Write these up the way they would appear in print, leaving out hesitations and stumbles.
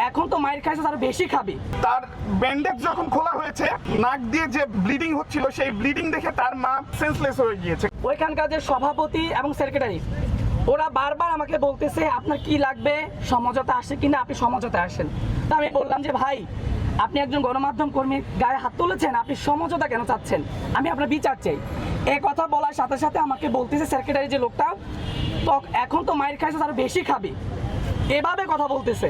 এখন তো মায়ের খাইছে আরো বেশি খাবি। তার ব্যান্ডেজ যখন খোলা হয়েছে, নাক দিয়ে যে ব্লিডিং হচ্ছিল, সেই ব্লিডিং দেখে তার মা সেন্সলেস হয়ে গিয়েছে। ওইখানকার যে সভাপতি এবং সেক্রেটারি ওরা বারবার আমাকে বলতেছে আপনার কি লাগবে, সমঝোতা আসে কিনা, আপনি সমঝোতা আসেন। তা আমি বললাম যে ভাই, আপনি একজন গণমাধ্যম কর্মীর গায়ে হাত তুলেছেন, আপনি সমঝোতা কেন চাচ্ছেন? আমি আপনার বিচার চাই। এই কথা বলার সাথে সাথে আমাকে বলতেছে সেক্রেটারি যে লোকটা, তো এখন তো মায়ের খাইছে আরো বেশি খাবি, এভাবে কথা বলতেছে।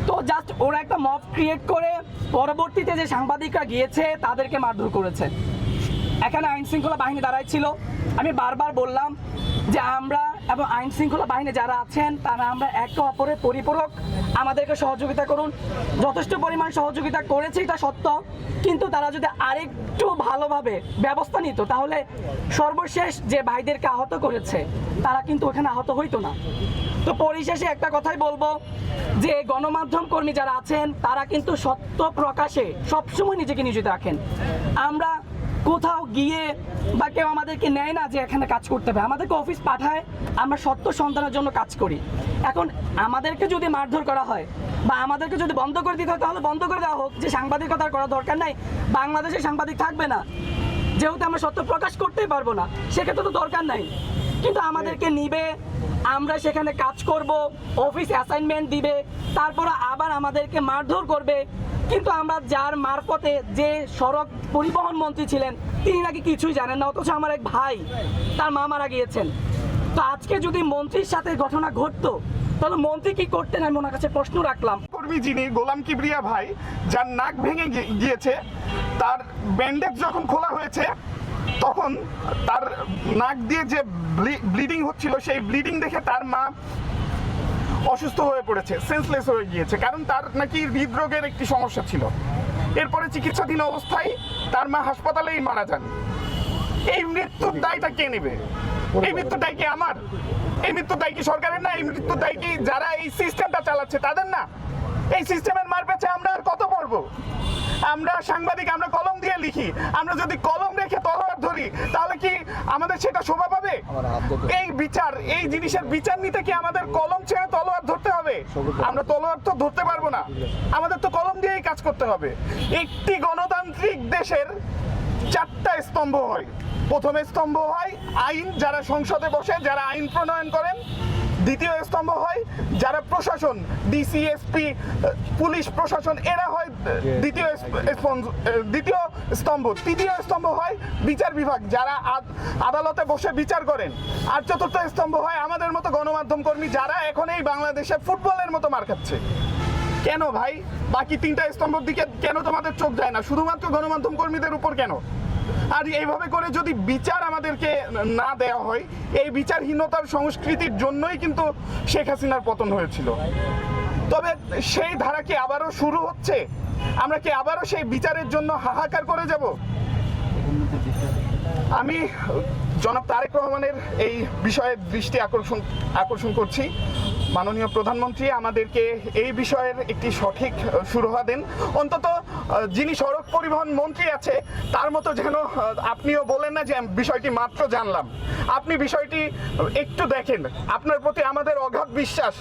তো জাস্ট ওরা একটা মব ক্রিয়েট করে পরবর্তীতে যে সাংবাদিকরা গিয়েছে তাদেরকে মারধর করেছে। এখানে আইন শৃঙ্খলা বাহিনী দাঁড়াই ছিল। আমি বারবার বললাম যে আমরা এবং আইন শৃঙ্খলা বাহিনী যারা আছেন তারা আমরা একে অপরের পরিপূরক, আমাদেরকে সহযোগিতা করুন। যথেষ্ট পরিমাণ সহযোগিতা করেছে এটা সত্য, কিন্তু তারা যদি আরেকটু ভালোভাবে ব্যবস্থা নিত তাহলে সর্বশেষ যে ভাইদেরকে আহত করেছে তারা কিন্তু ওখানে আহত হইতো না। তো পরিশেষে একটা কথাই বলবো যে গণমাধ্যম কর্মী যারা আছেন তারা কিন্তু সত্য প্রকাশে সবসময় নিজেকে নিয়োজিত রাখেন। আমরা কোথাও গিয়ে বা কেউ আমাদেরকে নেয় না যে এখানে কাজ করতে হবে, আমাদেরকে অফিস পাঠায়, আমরা সত্য সন্ধানের জন্য কাজ করি। এখন আমাদেরকে যদি মারধর করা হয় বা আমাদেরকে যদি বন্ধ করে দিতে হয় তাহলে বন্ধ করে দেওয়া হোক, যে সাংবাদিকতার করার দরকার নাই, বাংলাদেশে সাংবাদিক থাকবে না, যেহেতু আমরা সত্য প্রকাশ করতেই পারবো না, সেক্ষেত্রে তো দরকার নাই। কিন্তু আমাদেরকে নিবে, আমরা সেখানে কাজ করব, অফিস অ্যাসাইনমেন্ট দিবে, তারপরে আবার আমাদেরকে মারধর করবে। কিন্তু আমরা যার মারফতে, যে সড়ক পরিবহন মন্ত্রী ছিলেন তিনি নাকি কিছুই জানেন না, অথচ আমার এক ভাই তার মা মারা গিয়েছেন। তো আজকে যদি মন্ত্রীর সাথে ঘটনা ঘটতো তাহলে মন্ত্রী কি করতেন, আমি ওনার কাছে প্রশ্ন রাখলাম। কর্মী যিনি গোলাম কিবরিয়া ভাই, যার নাক ভেঙে গিয়েছে, তার ব্যান্ডেজ যখন খোলা হয়েছে তখন তার নাক দিয়ে যে ব্লিডিং হচ্ছিল, সেই ব্লিডিং দেখে তার মা অসুস্থ হয়ে পড়েছে, সেন্সলেস হয়ে গিয়েছে, কারণ তার নাকি হৃদরোগের একটি সমস্যা ছিল। এরপরে চিকিৎসাধীন অবস্থায় তার মা হাসপাতালেই মারা যান। এই মৃত্যুর দায়টা কে নেবে? এই মৃত্যুর দায় কি আমার? এই মৃত্যুর দায় কি সরকারের না? এই মৃত্যুর দায় কি যারা এই সিস্টেমটা চালাচ্ছে তাদের না? এই সিস্টেমের মার পেছে আমরা আর কত পড়বো? আমরা সাংবাদিক, আমরা কলম দিয়ে লিখি, আমরা যদি কলম রেখে তলোয়ার ধরি তাহলে কি আমাদের সেটা শোভা পাবে? এই বিচার, এই জিনিসের বিচার নিতে কি আমাদের কলম ছেড়ে তলোয়ার ধরতে হবে? আমরা তলোয়ার তো ধরতে পারবো না, আমাদের তো কলম দিয়েই কাজ করতে হবে। একটি গণতান্ত্রিক দেশের চারটা স্তম্ভ হয়। প্রথম স্তম্ভ হয় আইন, যারা সংসদে বসে, যারা আইন প্রণয়ন করেন। দ্বিতীয় স্তম্ভ হয় যারা প্রশাসন, ডিসি, এসপি, পুলিশ প্রশাসন, এরা হয় দ্বিতীয় স্তম্ভ। তৃতীয় স্তম্ভ হয় বিচার বিভাগ, যারা আদালতে বসে বিচার করেন। আর চতুর্থ স্তম্ভ হয় আমাদের মতো গণমাধ্যম কর্মী, যারা এখন এই বাংলাদেশে ফুটবলের মতো মার খাচ্ছে। কেন ভাই বাকি তিনটা স্তম্ভের দিকে কেন তোমাদের চোখ যায় না? শুধুমাত্র গণমাধ্যম কর্মীদের উপর কেন? আর এইভাবে করে যদি বিচার আমাদেরকে না দেওয়া হয়, এই বিচারহীনতার সংস্কৃতির জন্যই কিন্তু শেখ হাসিনার পতন হয়েছিল। তবে সেই ধারা কি আবারও শুরু হচ্ছে? আমরা কি আবারও সেই বিচারের জন্য হাহাকার করে যাব? আমি জনাব তারেক রহমানের এই বিষয়ে দৃষ্টি আকর্ষণ করছি। মাননীয় প্রধানমন্ত্রী আমাদেরকে এই বিষয়ের একটি সঠিক সুরাহা দেন। অন্তত যিনি সড়ক পরিবহন মন্ত্রী আছে তার মতো যেন আপনিও বলেন না যে বিষয়টি মাত্র জানলাম। আপনি বিষয়টি একটু দেখেন। আপনার প্রতি আমাদের অগাধ বিশ্বাস।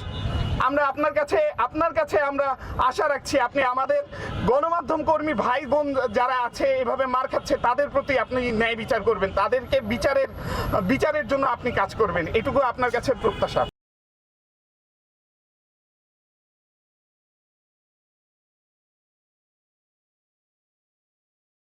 আমরা আপনার কাছে আমরা আশা রাখছি আপনি আমাদের গণমাধ্যম কর্মী ভাই বোন যারা আছে এভাবে মার খাচ্ছে তাদের প্রতি আপনি ন্যায় বিচার করবেন, তাদেরকে বিচারের জন্য আপনি কাজ করবেন, এটুকু আপনার কাছে প্রত্যাশা।